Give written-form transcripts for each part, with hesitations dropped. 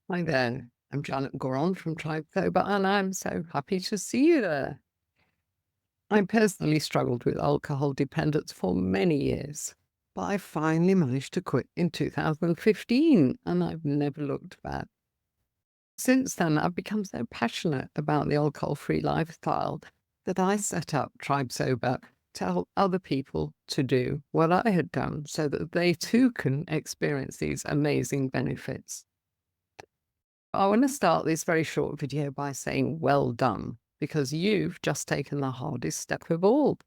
Hi there, I'm Janet Gourand from 𝐶𝐨𝐬𝐵, and I'm so happy to see you there. I personally struggled with alcohol dependence for many years, but I finally managed to quit in 2015, and I've never looked back. Since then, I've become so passionate about the alcohol-free lifestyle that I set up 𝐶𝐨𝐵 to help other people to do what I had done so that they too can experience these amazing benefits. I want to start this very short video by saying well done, because you've just taken the hardest step of all.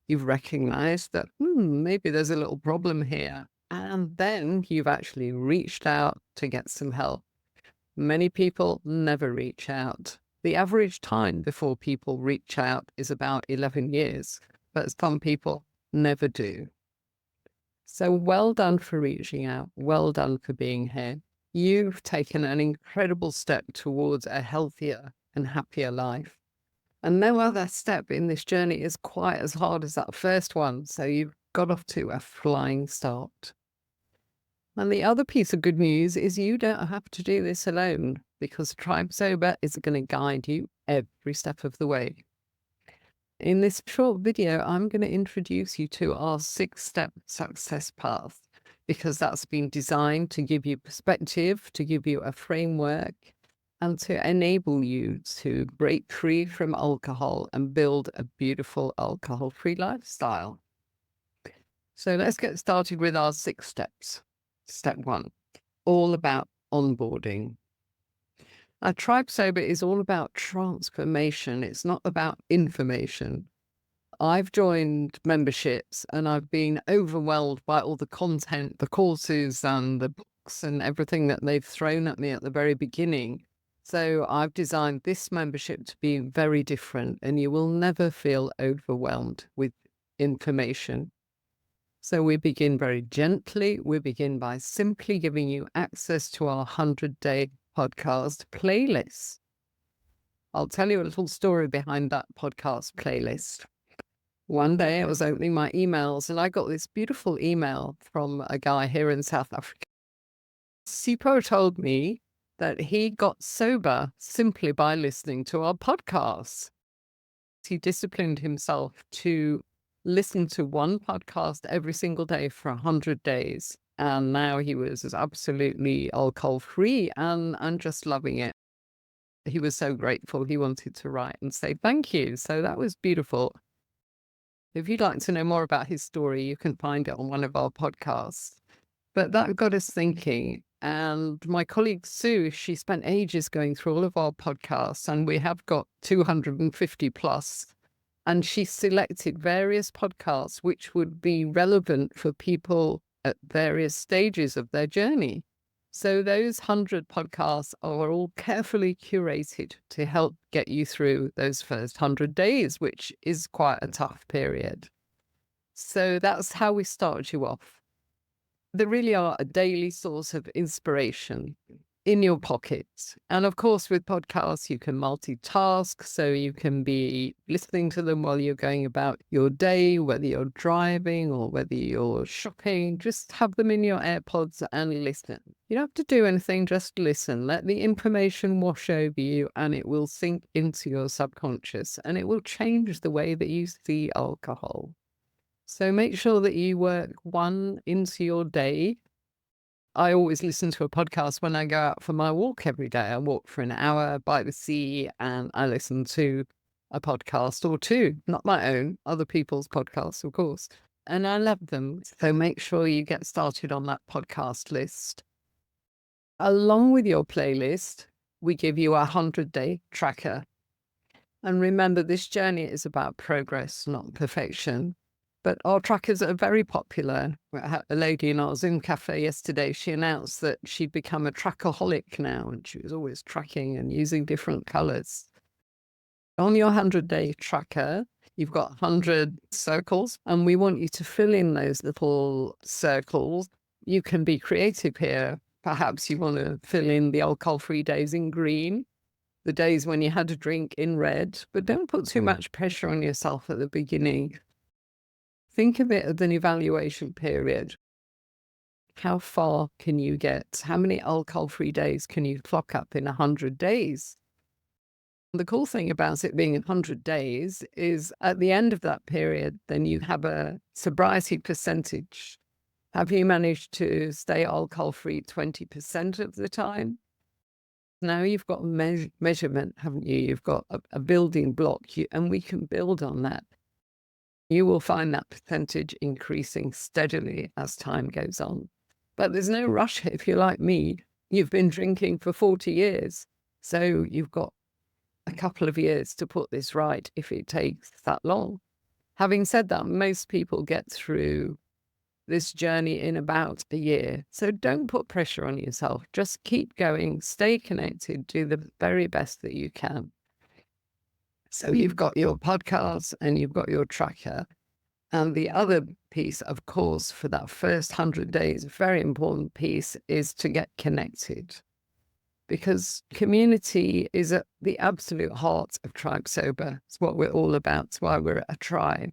You've recognized that maybe there's a little problem here, and then you've actually reached out to get some help. Many people never reach out. The average time before people reach out is about 11 years, but some people never do. So well done for reaching out. Well done for being here. You've taken an incredible step towards a healthier and happier life. And no other step in this journey is quite as hard as that first one. So you've got off to a flying start. And the other piece of good news is you don't have to do this alone, because 𝐶𝐴𝐵 is going to guide you every step of the way. In this short video, I'm going to introduce you to our 6-step success path, because that's been designed to give you perspective, to give you a framework, and to enable you to break free from alcohol and build a beautiful alcohol-free lifestyle. So let's get started with our 6 steps. Step 1, all about onboarding. Now, 𝐶𝐴𝐵 is all about transformation. It's not about information. I've joined memberships and I've been overwhelmed by all the content, the courses and the books and everything that they've thrown at me at the very beginning. So I've designed this membership to be very different, and you will never feel overwhelmed with information. So we begin very gently. We begin by simply giving you access to our 100-day podcast playlist. I'll tell you a little story behind that podcast playlist. One day I was opening my emails and I got this beautiful email from a guy here in South Africa. Sipho told me that he got sober simply by listening to our podcasts. He disciplined himself to listen to one podcast every single day for 100 days. And now he was absolutely alcohol-free and just loving it. He was so grateful. He wanted to write and say thank you. So that was beautiful. If you'd like to know more about his story, you can find it on one of our podcasts. But that got us thinking. And my colleague Sue, she spent ages going through all of our podcasts, and we have got 250 plus. And she selected various podcasts which would be relevant for people at various stages of their journey. So those 100 podcasts are all carefully curated to help get you through those first 100 days, which is quite a tough period. So that's how we start you off. They really are a daily source of inspiration in your pockets. And of course, with podcasts, you can multitask. So you can be listening to them while you're going about your day, whether you're driving or whether you're shopping. Just have them in your AirPods and listen. You don't have to do anything, just listen. Let the information wash over you, and it will sink into your subconscious, and it will change the way that you see alcohol. So make sure that you work one into your day. I always listen to a podcast when I go out for my walk every day. I walk for an hour by the sea and I listen to a podcast or two, not my own, other people's podcasts, of course. And I love them. So make sure you get started on that podcast list. Along with your playlist, we give you a 100-day tracker. And remember, this journey is about progress, not perfection. But our trackers are very popular. We had a lady in our Zoom cafe yesterday, she announced that she'd become a trackaholic now, and she was always tracking and using different colors. On your 100-day tracker, you've got 100 circles, and we want you to fill in those little circles. You can be creative here. Perhaps you want to fill in the alcohol-free days in green, the days when you had a drink in red, but don't put too much pressure on yourself at the beginning. Think of it as an evaluation period. How far can you get? How many alcohol-free days can you clock up in 100 days? The cool thing about it being 100 days is at the end of that period, then you have a sobriety percentage. Have you managed to stay alcohol-free 20% of the time? Now you've got measurement, haven't you? You've got a building block, and we can build on that. You will find that percentage increasing steadily as time goes on. But there's no rush if you're like me. You've been drinking for 40 years, so you've got a couple of years to put this right if it takes that long. Having said that, most people get through this journey in about a year. So don't put pressure on yourself. Just keep going, stay connected, do the very best that you can. So you've got your podcast and you've got your tracker. And the other piece, of course, for that first 100 days, very important piece, is to get connected. Because community is at the absolute heart of Tribe Sober. It's what we're all about. It's why we're a tribe.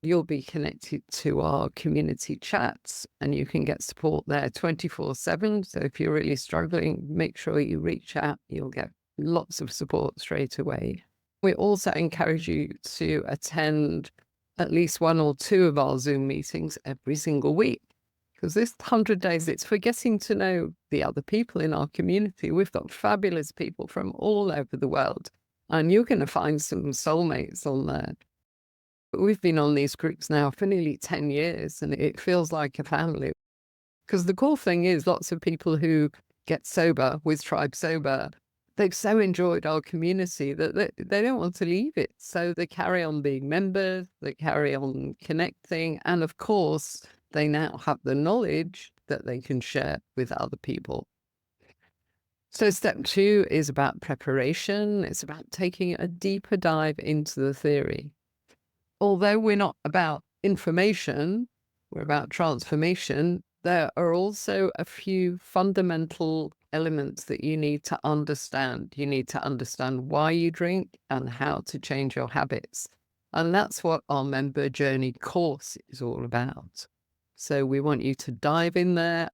You'll be connected to our community chats and you can get support there 24/7. So if you're really struggling, make sure you reach out. You'll get lots of support straight away. We also encourage you to attend at least 1 or 2 of our Zoom meetings every single week. Because this 100 days, it's for getting to know the other people in our community. We've got fabulous people from all over the world, and you're going to find some soulmates on there. We've been on these groups now for nearly 10 years, and it feels like a family. Because the cool thing is, lots of people who get sober with Tribe Sober, they've so enjoyed our community that they don't want to leave it. So they carry on being members, they carry on connecting, and of course, they now have the knowledge that they can share with other people. So step 2 is about preparation. It's about taking a deeper dive into the theory. Although we're not about information, we're about transformation, there are also a few fundamental elements that you need to understand. You need to understand why you drink and how to change your habits. And that's what our member journey course is all about. So we want you to dive in there.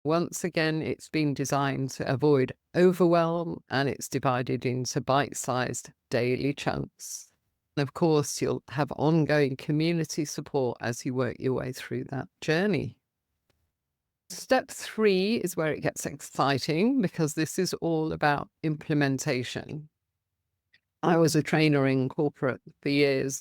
Once again, it's been designed to avoid overwhelm, and it's divided into bite-sized daily chunks. And of course, you'll have ongoing community support as you work your way through that journey. Step 3 is where it gets exciting, because this is all about implementation. I was a trainer in corporate for years,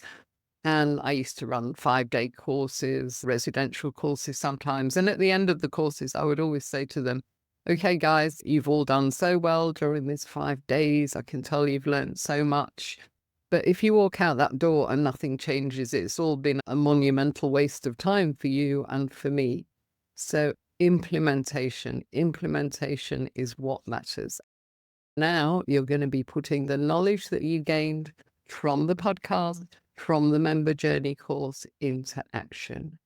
and I used to run 5-day courses, residential courses sometimes. And at the end of the courses, I would always say to them, okay, guys, you've all done so well during these 5 days. I can tell you've learned so much. But if you walk out that door and nothing changes, it's all been a monumental waste of time for you and for me. So implementation is what matters. Now you're going to be putting the knowledge that you gained from the podcast, from the member journey course, into action.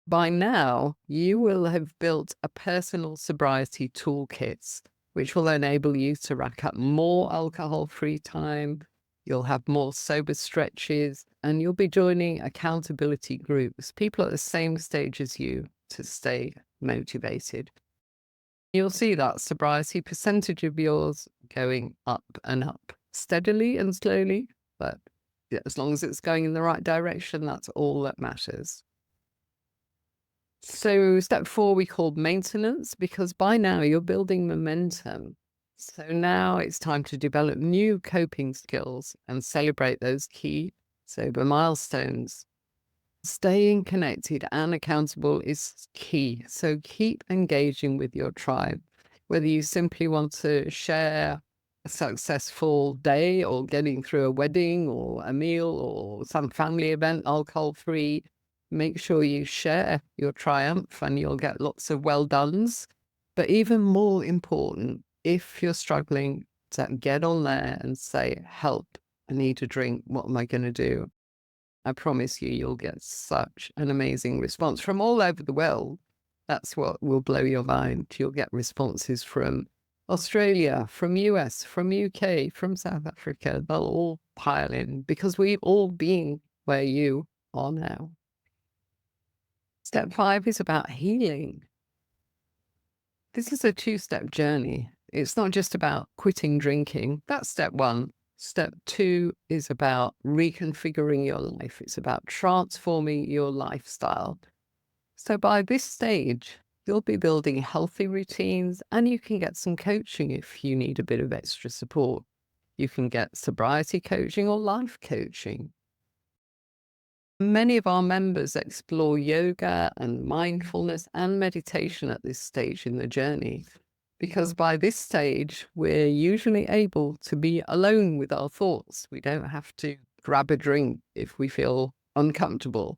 By now, you will have built a personal sobriety toolkit, which will enable you to rack up more alcohol-free time. You'll have more sober stretches, and you'll be joining accountability groups, people at the same stage as you, to stay motivated. You'll see that sobriety percentage of yours going up and up, steadily and slowly, but as long as it's going in the right direction, that's all that matters. So step 4 we call maintenance, because by now you're building momentum. So now it's time to develop new coping skills and celebrate those key sober milestones. Staying connected and accountable is key. So keep engaging with your tribe, whether you simply want to share a successful day or getting through a wedding or a meal or some family event, alcohol-free. Make sure you share your triumph and you'll get lots of well dones. But even more important, if you're struggling, to get on there and say, help, I need a drink, what am I going to do? I promise you, you'll get such an amazing response from all over the world. That's what will blow your mind. You'll get responses from Australia, from US, from UK, from South Africa. They'll all pile in because we've all been where you are now. Step 5 is about healing. This is a two-step journey. It's not just about quitting drinking. That's step one. Step two is about reconfiguring your life. It's about transforming your lifestyle. So by this stage, you'll be building healthy routines, and you can get some coaching if you need a bit of extra support. You can get sobriety coaching or life coaching. Many of our members explore yoga and mindfulness and meditation at this stage in the journey, because by this stage, we're usually able to be alone with our thoughts. We don't have to grab a drink if we feel uncomfortable.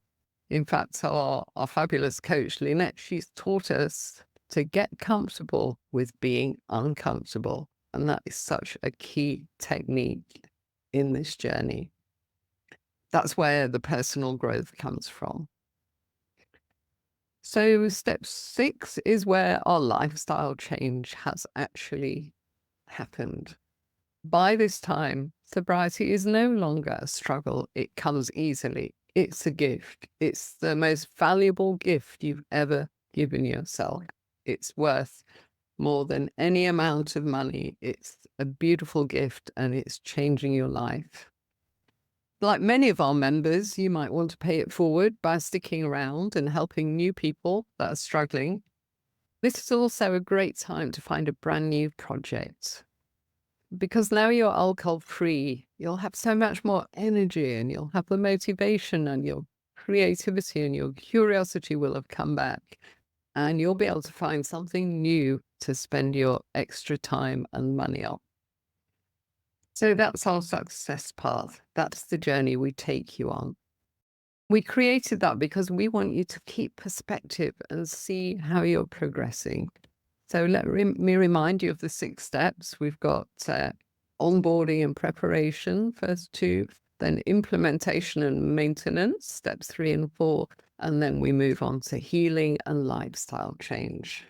In fact, our fabulous coach, Lynette, she's taught us to get comfortable with being uncomfortable. And that is such a key technique in this journey. That's where the personal growth comes from. So step 6 is where our lifestyle change has actually happened. By this time, sobriety is no longer a struggle. It comes easily. It's a gift. It's the most valuable gift you've ever given yourself. It's worth more than any amount of money. It's a beautiful gift, and it's changing your life. Like many of our members, you might want to pay it forward by sticking around and helping new people that are struggling. This is also a great time to find a brand new project, because now you're alcohol-free. You'll have so much more energy, and you'll have the motivation, and your creativity and your curiosity will have come back, and you'll be able to find something new to spend your extra time and money on. So that's our success path. That's the journey we take you on. We created that because we want you to keep perspective and see how you're progressing. So let me remind you of the 6 steps. We've got onboarding and preparation, first 2, then implementation and maintenance, steps 3 and 4, and then we move on to healing and lifestyle change.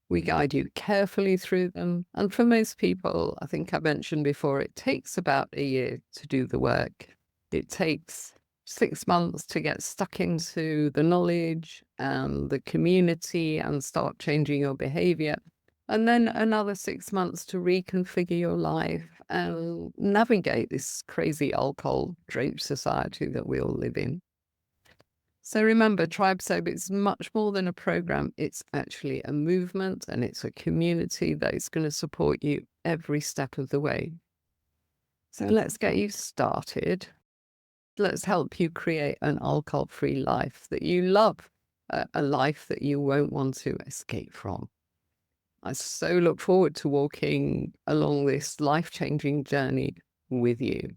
We guide you carefully through them. And for most people, I think I mentioned before, it takes about a year to do the work. It takes 6 months to get stuck into the knowledge and the community and start changing your behavior. And then another 6 months to reconfigure your life and navigate this crazy alcohol-draped society that we all live in. So remember, Tribe Sober is much more than a program. It's actually a movement, and it's a community that is going to support you every step of the way. So let's get you started. Let's help you create an alcohol-free life that you love, a life that you won't want to escape from. I so look forward to walking along this life-changing journey with you.